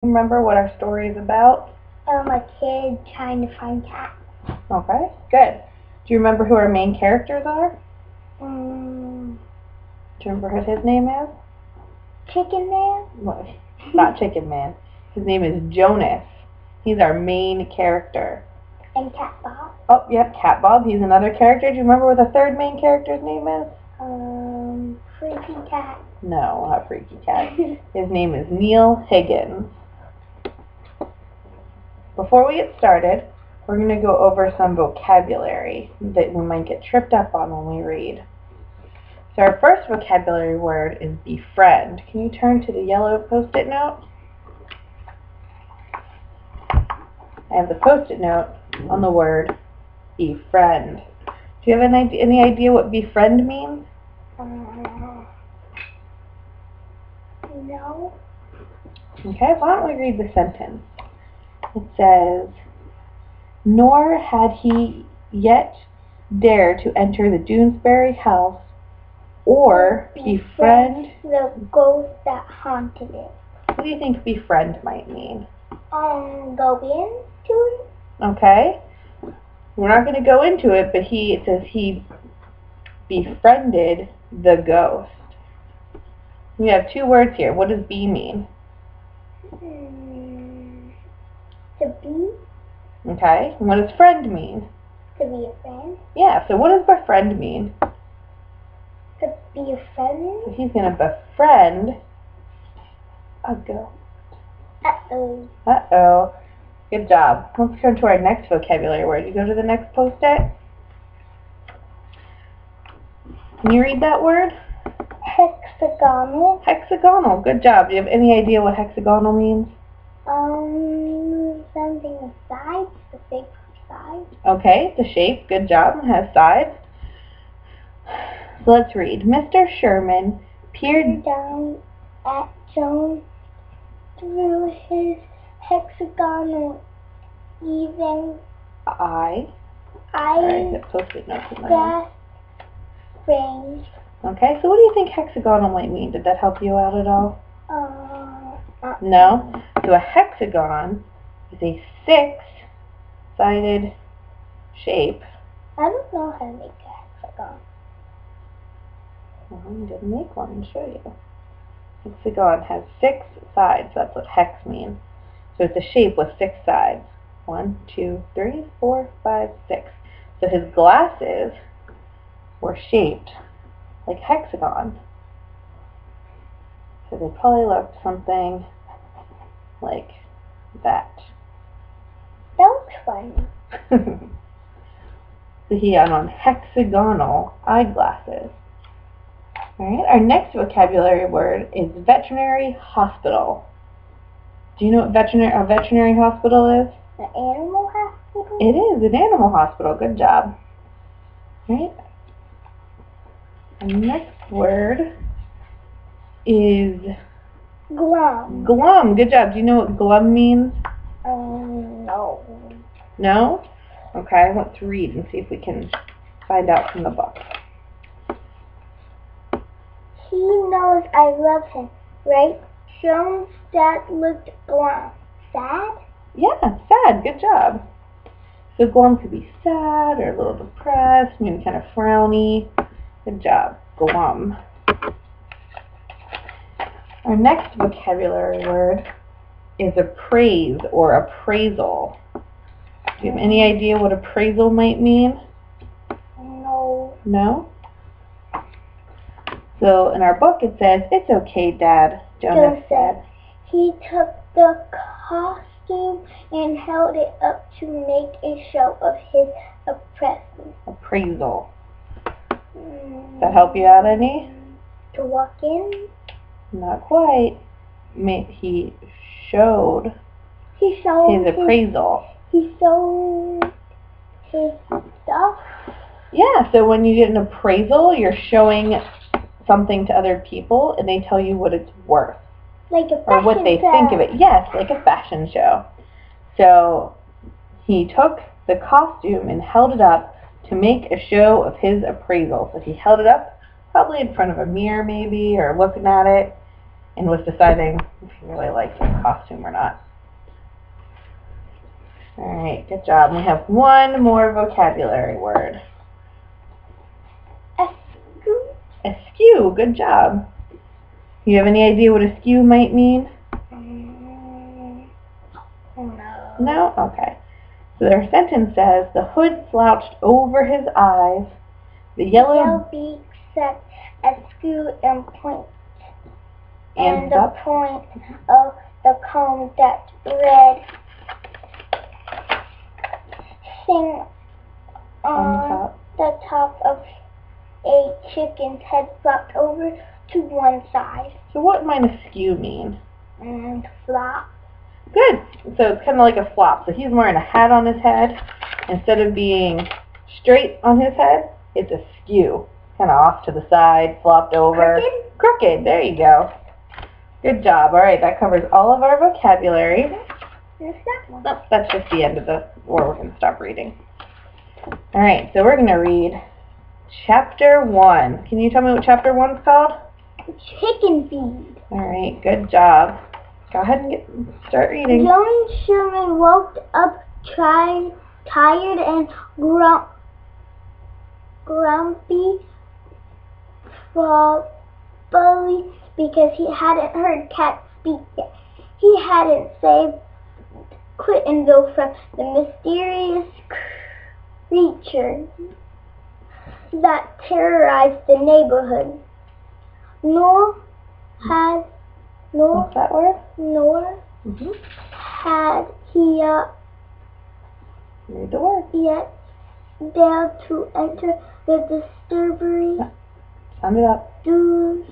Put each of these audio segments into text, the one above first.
Remember what our story is about? A kid trying to find cats. Okay, good. Do you remember who our main characters are? Do you remember what his name is? Chicken Man? Well, not Chicken Man. His name is Jonas. He's our main character. And Cat Bob? Oh, yep, Cat Bob. He's another character. Do you remember what the third main character's name is? Freaky Cat. No, not Freaky Cat. His name is Neil Higgins. Before we get started, we're going to go over some vocabulary that we might get tripped up on when we read. So our first vocabulary word is befriend. Can you turn to the yellow Post-it note? I have the Post-it note on the word befriend. Do you have any idea what befriend means? No. Okay, why don't we read the sentence? It says, nor had he yet dared to enter the Doonesbury house or befriend the ghost that haunted it. What do you think befriend might mean? Go into it? Okay. We're not going to go into it, but it says he befriended the ghost. We have two words here. What does be mean? To be. Okay. And what does friend mean? To be a friend. Yeah, so what does befriend mean? To be a friend. So he's going to befriend a ghost. Uh-oh. Uh-oh. Good job. Let's turn to our next vocabulary word. You go to the next Post-it. Can you read that word? Hexagonal. Hexagonal. Good job. Do you have any idea what hexagonal means? Something with sides, the shape of sides. Okay, the shape. Good job. It has sides. So let's read. Mr. Sherman peered down at Joan through his hexagonal even eye. Alright, Post-it notes in that range. Okay, so what do you think hexagonal might mean? Did that help you out at all? No? So a hexagon is a six-sided shape. I don't know how to make a hexagon. Well, I'm going to make one and show you. Hexagon has 6 sides. That's what hex means. So it's a shape with 6 sides. 1, 2, 3, 4, 5, 6. So his glasses were shaped like hexagons. So they probably looked something like that. That looks funny. So he had on hexagonal eyeglasses. Alright, our next vocabulary word is veterinary hospital. Do you know what a veterinary hospital is? An animal hospital? It is an animal hospital. Good job. Alright. Our next word is glum. Glum. Good job. Do you know what glum means? No. No? Okay, let's read and see if we can find out from the book. He knows I love him, right? Joan's dad looked glum. Sad? Yeah, sad. Good job. So glum could be sad or a little depressed, maybe kind of frowny. Good job. Glum. Our next vocabulary word is appraise or appraisal. Do you have any idea what appraisal might mean? No. No? So in our book it says, "It's okay, Dad," Jonas said. He took the costume and held it up to make a show of his appraisal. Does that help you out any? To walk in? Not quite. He showed his appraisal. He showed his stuff? Yeah, so when you get an appraisal, you're showing something to other people and they tell you what it's worth. Like a fashion or what they show. think of it. Yes, like a fashion show. So he took the costume and held it up to make a show of his appraisal. So he held it up, probably in front of a mirror maybe, or looking at it, and was deciding if he really liked his costume or not. Alright, good job. We have one more vocabulary word. Askew. Askew, good job. Do you have any idea what askew might mean? No. No? Okay. So their sentence says, the hood slouched over his eyes, the yellow beak set askew and point, and the point of the comb that read sing on the top of a chicken's head flopped over to one side. So what might askew mean? And flop. Good. So it's kind of like a flop. So he's wearing a hat on his head. Instead of being straight on his head, it's askew. Kind of off to the side, flopped over. Crooked. Crooked. There you go. Good job. All right, that covers all of our vocabulary. There's that one. Nope, that's just the end of or we're going to stop reading. All right, so we're going to read Chapter 1. Can you tell me what Chapter 1's called? Chicken feed. All right, good job. Go ahead and start reading. John Sherman woke up tired and grumpy, probably because he hadn't heard Cat speak yet. He hadn't saved Quentinville from the mysterious creature that terrorized the neighborhood. What's that word? Nor had he Read the word. yet dared to enter the Sum it up. Doonesbury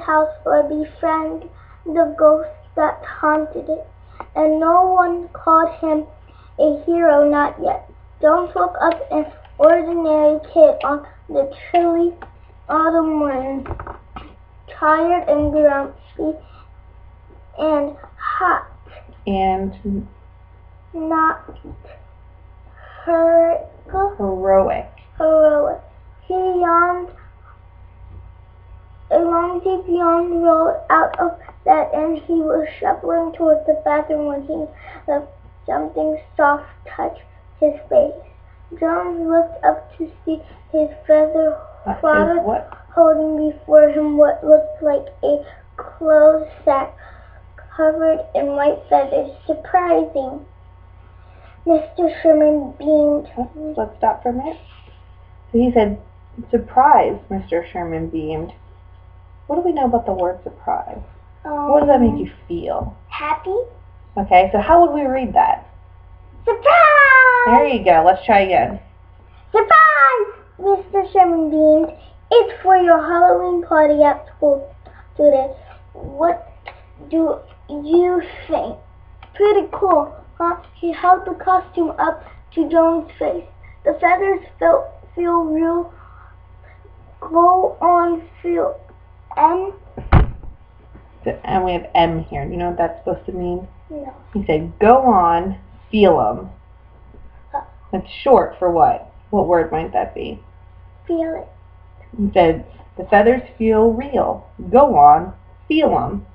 house or befriend the ghost that haunted it. And no one called him a hero, not yet. Jones woke up an ordinary kid on the chilly autumn morning, tired and grumpy and hot. And Not heroic. He yawned. A long deep yawn rolled out of bed, and he was shuffling towards the bathroom when he felt something soft touch his face. Jones looked up to see his feather father holding before him what looked like a clothes sack covered in white feathers. Surprising. Mr. Sherman beamed. Let's stop for a minute. So he said, surprise, Mr. Sherman beamed. What do we know about the word surprise? What does that make you feel? Happy. Okay, so how would we read that? Surprise! There you go. Let's try again. Surprise! Mr. Sherman beamed. It's for your Halloween party at school today. What do you think? Pretty cool, huh? He held the costume up to Jones' face. The feathers feel real. Go on, feel. M? And we have M here. Do you know what that's supposed to mean? No. He said, go on, feel 'em. That's short for what? What word might that be? Feel it. He said, the feathers feel real. Go on, feel 'em.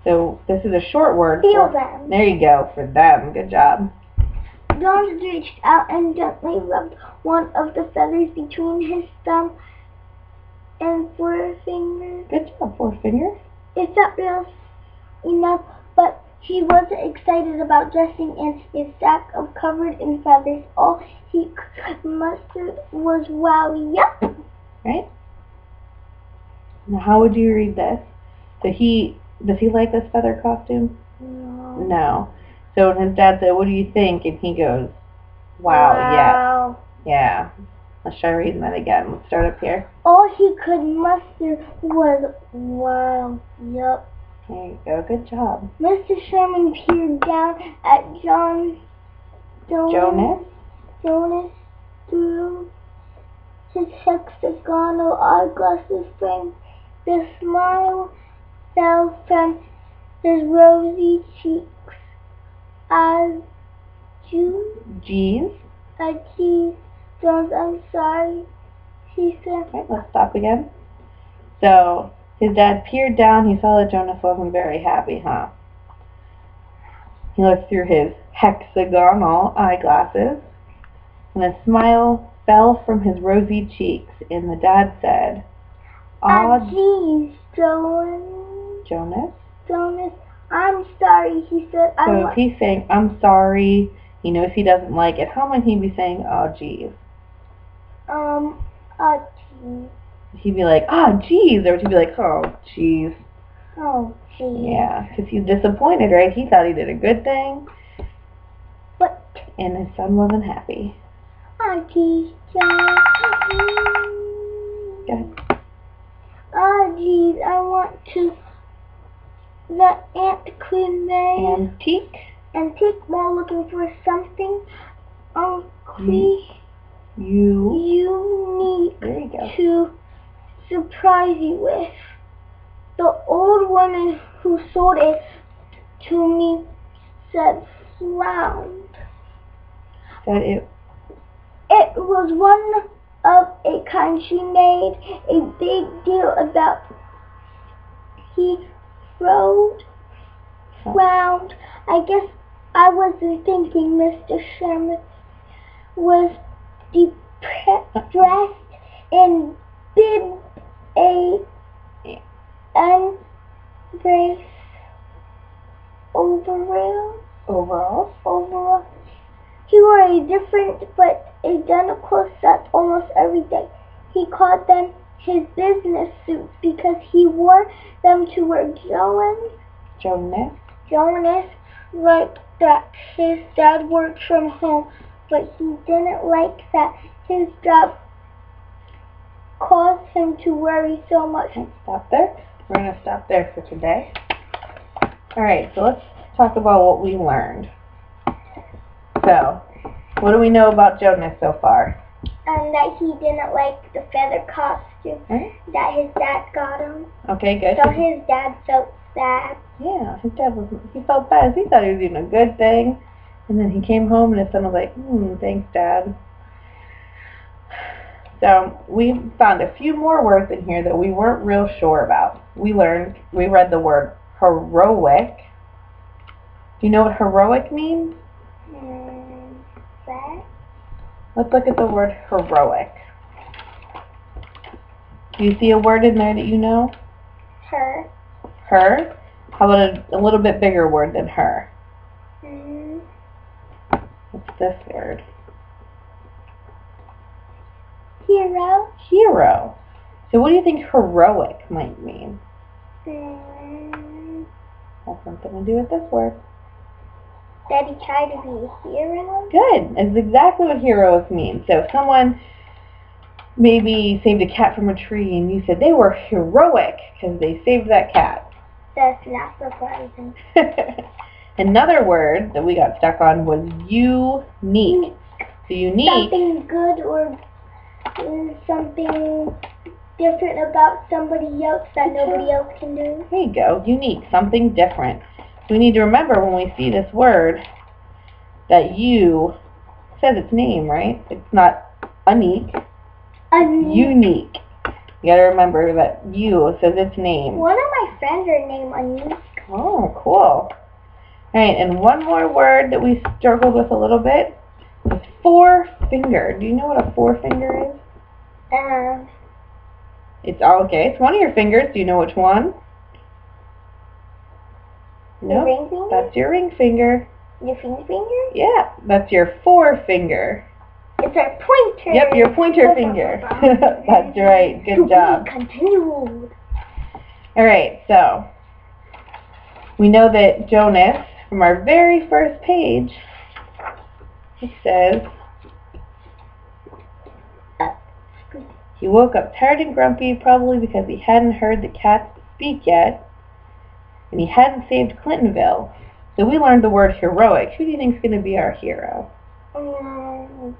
So this is a short word. Feel them. There you go, for them. Good job. Jones reached out and gently rubbed one of the feathers between his thumb and forefinger. Good job, forefinger. It's not real enough, but he wasn't excited about dressing in his sack of covered in feathers. All he could muster was wow, yep. Right? Now how would you read this? So does he like this feather costume? No. So when his dad said, what do you think? And he goes, wow, yes. Yeah. Let's try reading that again. Let's start up here. All he could muster was wow, yep. There you go. Good job. Mr. Sherman peered down at Jonas through his hexagonal eyeglasses frame. The smile fell from his rosy cheeks. Geez. Geez, Jones, I'm sorry, he said. Okay, let's stop again. So his dad peered down. He saw that Jonas wasn't very happy, huh? He looked through his hexagonal eyeglasses, and a smile fell from his rosy cheeks, and the dad said, "Ah, geez, Jonas, I'm sorry," he said. So if he's saying, "I'm sorry," he knows he doesn't like it. How might he be saying, "Oh, geez"? Ah, geez. He'd be like, "Ah, geez," or he'd be like, "Oh, geez." Oh, geez. Yeah, because he's disappointed, right? He thought he did a good thing. But. And his son wasn't happy. Ah, geez, John. Go ahead. Ah, geez, I want to. The Aunt Queen May. Antique while looking for something unique there you go. to surprise you with. The old woman who sold it to me frowned. Said it. It was one of a kind. She made a big deal about. He frowned. I guess I wasn't thinking Mr. Sherman was dressed in embrace overalls. He wore a different but identical set almost every day. He called them his business suits because he wore them to work. Jonas liked that his dad worked from home, but he didn't like that his job caused him to worry so much. Stop there. We're going to stop there for today. Alright, so let's talk about what we learned. So, what do we know about Jonas so far? That he didn't like the feather costume that his dad got him. Okay, good. So his dad felt sad. Yeah, he felt bad. He thought he was doing a good thing. And then he came home and his son was like, thanks, Dad. So we found a few more words in here that we weren't real sure about. We read the word heroic. Do you know what heroic means? That? Let's look at the word heroic. Do you see a word in there that you know? Her. Her? How about a little bit bigger word than her? What's this word? Hero. So what do you think heroic might mean? Has something to do with this word. That he tried to be a hero? Good. That's exactly what heroes mean. So if someone maybe saved a cat from a tree and you said they were heroic because they saved that cat. That's not surprising. Another word that we got stuck on was unique. So unique. Something good or something different about somebody else that nobody else can do. There you go. Unique. Something different. So we need to remember when we see this word that you says its name, right? It's not unique. Unique. You gotta remember that you says its name. One of my friends are named Unique. Oh, cool. Alright, and one more word that we struggled with a little bit is forefinger. Do you know what a forefinger is? It's okay. It's one of your fingers. Do you know which one? No. Ring finger? That's your ring finger. Your finger? Yeah, that's your forefinger. It's our pointer. Yep, your pointer finger. That's right. Good job. Continued. Alright, so we know that Jonas, from our very first page, it says, he woke up tired and grumpy, probably because he hadn't heard the cats speak yet, and he hadn't saved Clintonville. So we learned the word heroic. Who do you think is going to be our hero? Jonas?